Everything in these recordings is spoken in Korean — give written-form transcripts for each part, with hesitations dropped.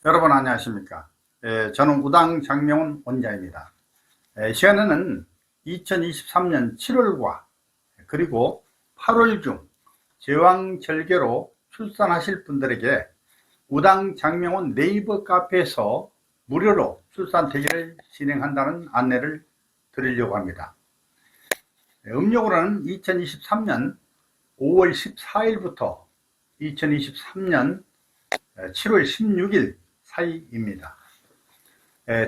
여러분 안녕하십니까? 저는 우당 장명훈 원장입니다. 시간에는 2023년 7월과 그리고 8월 중 제왕절개로 출산하실 분들에게 우당 장명훈 네이버 카페에서 무료로 출산대기를 진행한다는 안내를 드리려고 합니다. 음력으로는 2023년 5월 14일부터 2023년 7월 16일 사이입니다.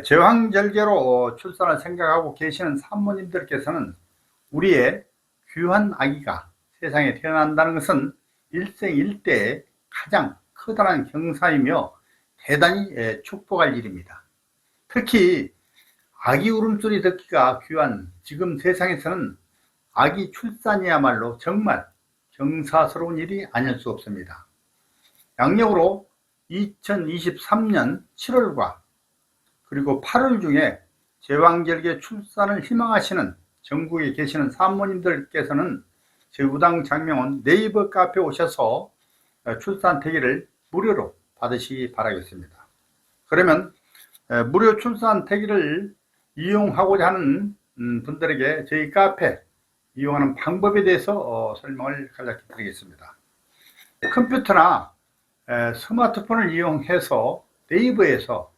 제왕절개로 출산을 생각하고 계시는 산모님들께서는 우리의 귀한 아기가 세상에 태어난다는 것은 일생일대의 가장 커다란 경사이며 대단히 축복할 일입니다. 특히 아기 울음소리 듣기가 귀한 지금 세상에서는 아기 출산이야말로 정말 경사스러운 일이 아닐 수 없습니다. 양력으로 2023년 7월과 그리고 8월 중에 제왕절개 출산을 희망하시는 전국에 계시는 산모님들께서는 저희 우당 장명훈 네이버 카페에 오셔서 출산대기를 무료로 받으시기 바라겠습니다. 그러면 무료 출산대기를 이용하고자 하는 분들에게 저희 카페 이용하는 방법에 대해서 설명을 간략히 드리겠습니다. 컴퓨터나 스마트폰을 이용해서 네이버에서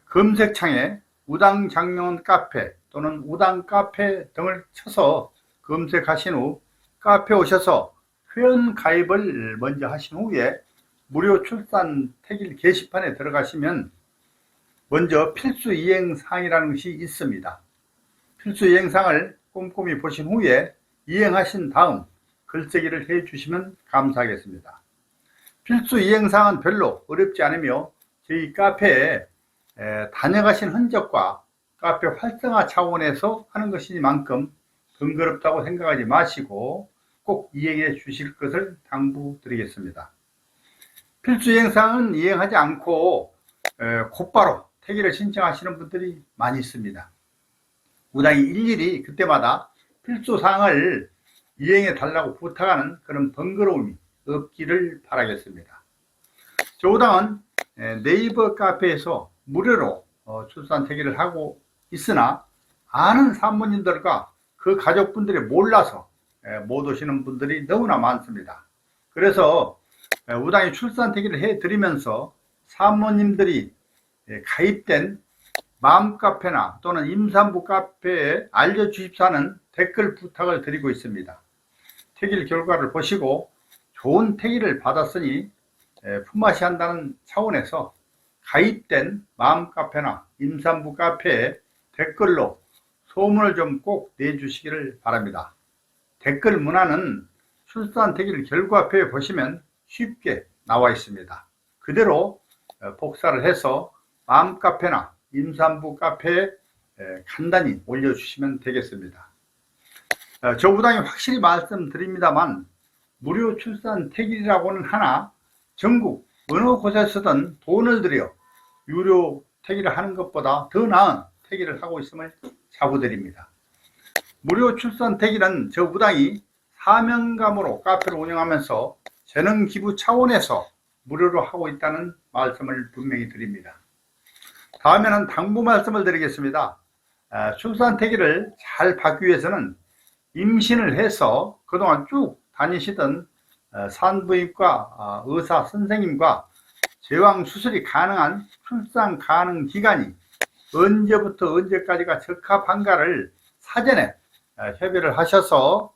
검색창에 우당 장명훈 카페 또는 우당 카페 등을 쳐서 검색하신 후 카페에 오셔서 회원 가입을 먼저 하신 후에 무료 출산 태길 게시판에 들어가시면 먼저 필수 이행사항이라는 것이 있습니다. 필수 이행사항을 꼼꼼히 보신 후에 이행하신 다음 글쓰기를 해 주시면 감사하겠습니다. 필수 이행사항은 별로 어렵지 않으며 저희 카페에 다녀가신 흔적과 카페 활성화 차원에서 하는 것이니만큼 번거롭다고 생각하지 마시고 꼭 이행해 주실 것을 당부드리겠습니다. 필수 이행사항은 이행하지 않고 곧바로 태기를 신청하시는 분들이 많이 있습니다. 우당이 일일이 그때마다 필수사항을 이행해 달라고 부탁하는 그런 번거로움이 없기를 바라겠습니다. 저 우당은 네이버 카페에서 무료로 출산대기를 하고 있으나 아는 산모님들과 그 가족분들이 몰라서 못 오시는 분들이 너무나 많습니다. 그래서 우당이 출산대기를 해드리면서 산모님들이 가입된 맘카페나 또는 임산부 카페에 알려주십사 하는 댓글 부탁을 드리고 있습니다. 태길 결과를 보시고 좋은 태기를 받았으니 품앗이 한다는 차원에서 가입된 맘카페나 임산부 카페에 댓글로 소문을 좀 꼭 내주시기를 바랍니다. 댓글 문화는 출산 태길 결과표에 보시면 쉽게 나와 있습니다. 그대로 복사를 해서 맘카페나 임산부 카페에 간단히 올려주시면 되겠습니다. 저 우당이 확실히 말씀드립니다만 무료 출산 태길이라고는 하나 전국 어느 곳에서든 돈을 들여 유료 태기를 하는 것보다 더 나은 태기를 하고 있음을 자부드립니다. 무료 출산 태기는 저 우당이 사명감으로 카페를 운영하면서 재능기부 차원에서 무료로 하고 있다는 말씀을 분명히 드립니다. 다음에는 당부 말씀을 드리겠습니다. 출산 태기를 잘 받기 위해서는 임신을 해서 그동안 쭉 다니시던 산부인과 의사 선생님과 제왕 수술이 가능한 출산 가능 기간이 언제부터 언제까지가 적합한가를 사전에 협의를 하셔서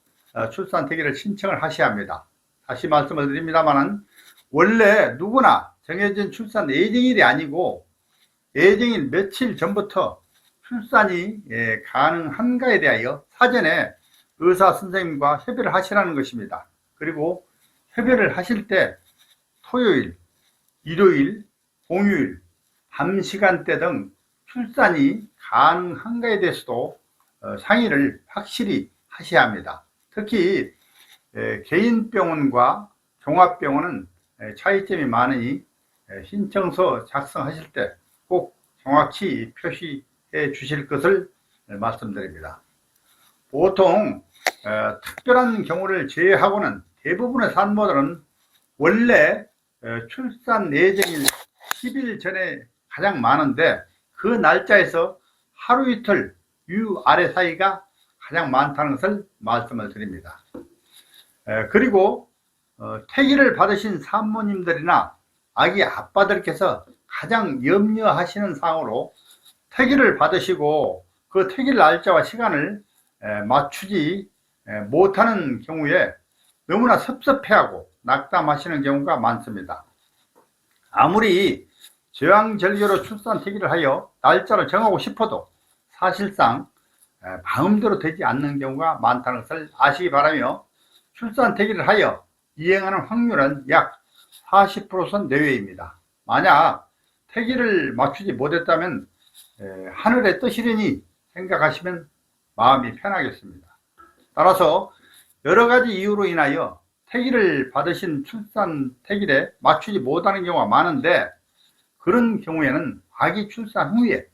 출산 태기를 신청을 하셔야 합니다. 다시 말씀을 드립니다만 원래 누구나 정해진 출산 예정일이 아니고 예정일 며칠 전부터 출산이 가능한가에 대하여 사전에 의사 선생님과 협의를 하시라는 것입니다. 그리고 협의를 하실 때 토요일, 일요일, 공휴일, 밤 시간대 등 출산이 가능한가에 대해서도 상의를 확실히 하셔야 합니다. 특히 개인병원과 종합병원은 차이점이 많으니 신청서 작성하실 때 꼭 정확히 표시해 주실 것을 말씀드립니다. 보통 특별한 경우를 제외하고는 대부분의 산모들은 원래 출산 예정일 10일 전에 가장 많은데 그 날짜에서 하루 이틀 위아래 사이가 가장 많다는 것을 말씀을 드립니다. 그리고 태기를 받으신 산모님들이나 아기 아빠들께서 가장 염려하시는 사항으로 태기를 받으시고 그 태기 날짜와 시간을 맞추지 못하는 경우에 너무나 섭섭해하고 낙담하시는 경우가 많습니다. 아무리 제왕절개로 출산 태기를 하여 날짜를 정하고 싶어도 사실상 마음대로 되지 않는 경우가 많다는 것을 아시기 바라며, 출산 태기를 하여 이행하는 확률은 약 40% 내외입니다. 만약 태기를 맞추지 못했다면 하늘의 뜻이려니 생각하시면 마음이 편하겠습니다. 따라서 여러가지 이유로 인하여 태기를 받으신 출산 태기에 맞추지 못하는 경우가 많은데, 그런 경우에는 아기 출산 후에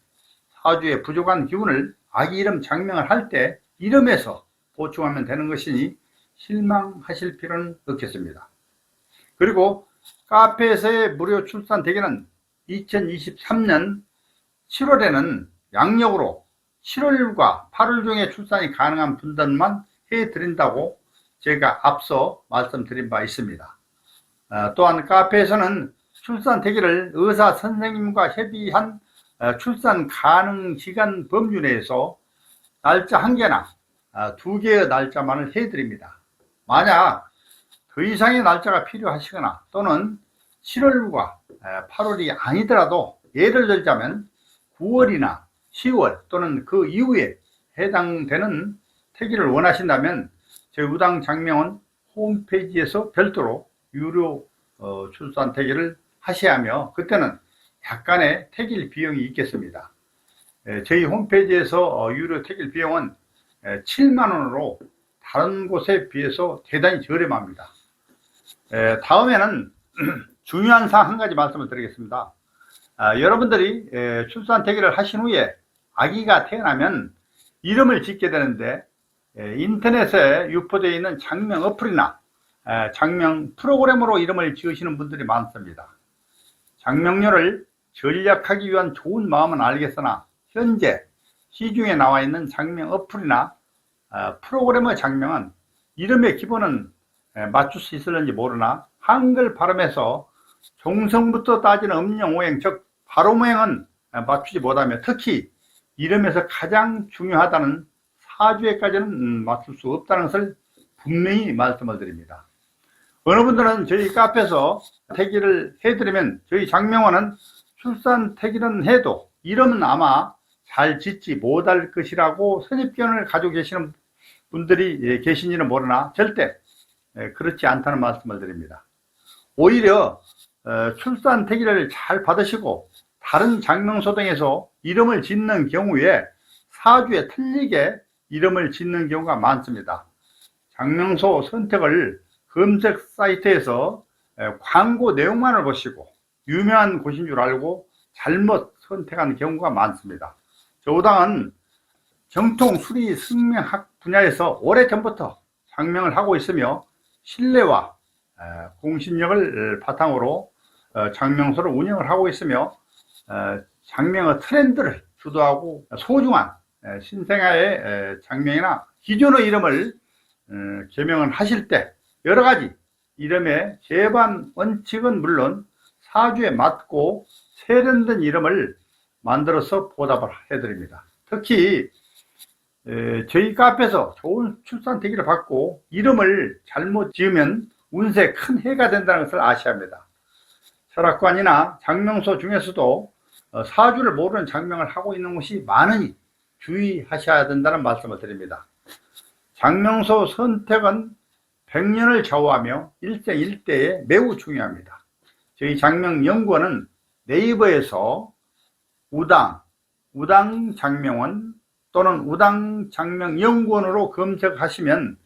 사주에 부족한 기운을 아기 이름 장명을 할 때 이름에서 보충하면 되는 것이니 실망하실 필요는 없겠습니다. 그리고 카페에서의 무료 출산 대기는 2023년 7월에는 양력으로 7월과 8월 중에 출산이 가능한 분들만 해드린다고 제가 앞서 말씀드린 바 있습니다. 또한 카페에서는 출산 대기를 의사 선생님과 협의한 출산 가능 기간 범주 내에서 날짜 1개나 2개의 날짜만을 해드립니다. 만약 더 이상의 날짜가 필요하시거나 또는 7월과 8월이 아니더라도 예를 들자면 9월이나 10월 또는 그 이후에 해당되는 태기를 원하신다면 저희 우당장명원 홈페이지에서 별도로 유료 출산 태기를 하셔야 하며, 그때는 약간의 태길 비용이 있겠습니다. 저희 홈페이지에서 유료 태길 비용은 7만원으로 다른 곳에 비해서 대단히 저렴합니다. 다음에는 중요한 사항 한 가지 말씀을 드리겠습니다. 여러분들이 출산 태기를 하신 후에 아기가 태어나면 이름을 짓게 되는데, 인터넷에 유포되어 있는 장명 어플이나 장명 프로그램으로 이름을 지으시는 분들이 많습니다. 장명료를 절약하기 위한 좋은 마음은 알겠으나 현재 시중에 나와 있는 장명 어플이나 프로그램의 장명은 이름의 기본은 맞출 수 있을는지 모르나 한글 발음에서 종성부터 따지는 음영오행, 즉 발음오행은 맞추지 못하며 특히 이름에서 가장 중요하다는 사주에까지는 맞출 수 없다는 것을 분명히 말씀을 드립니다. 어느 분들은 저희 카페에서 태기를 해드리면 저희 장명원은 출산 태기는 해도 이름은 아마 잘 짓지 못할 것이라고 선입견을 가지고 계시는 분들이 계신지는 모르나 절대 그렇지 않다는 말씀을 드립니다. 오히려 출산 태기를 잘 받으시고 다른 장명소 등에서 이름을 짓는 경우에 사주에 틀리게 이름을 짓는 경우가 많습니다. 장명소 선택을 검색 사이트에서 광고 내용만을 보시고 유명한 곳인 줄 알고 잘못 선택한 경우가 많습니다. 저 우당은 정통 수리 승명학 분야에서 오래전부터 장명을 하고 있으며 신뢰와 공신력을 바탕으로 장명소를 운영을 하고 있으며 장명의 트렌드를 주도하고 소중한 신생아의 장명이나 기존의 이름을 개명을 하실 때 여러가지 이름의 제반 원칙은 물론 사주에 맞고 세련된 이름을 만들어서 보답을 해드립니다. 특히 저희 카페에서 좋은 출산 태기를 받고 이름을 잘못 지으면 운세에 큰 해가 된다는 것을 아셔야 합니다. 철학관이나 장명소 중에서도 사주를 모르는 장명을 하고 있는 곳이 많으니 주의하셔야 된다는 말씀을 드립니다. 장명소 선택은 100년을 좌우하며 일생일대에 매우 중요합니다. 저희 장명연구원은 네이버에서 우당장명원 또는 우당장명연구원으로 검색하시면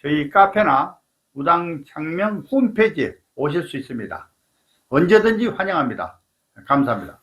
저희 카페나 우당장명 홈페이지에 오실 수 있습니다. 언제든지 환영합니다. 감사합니다.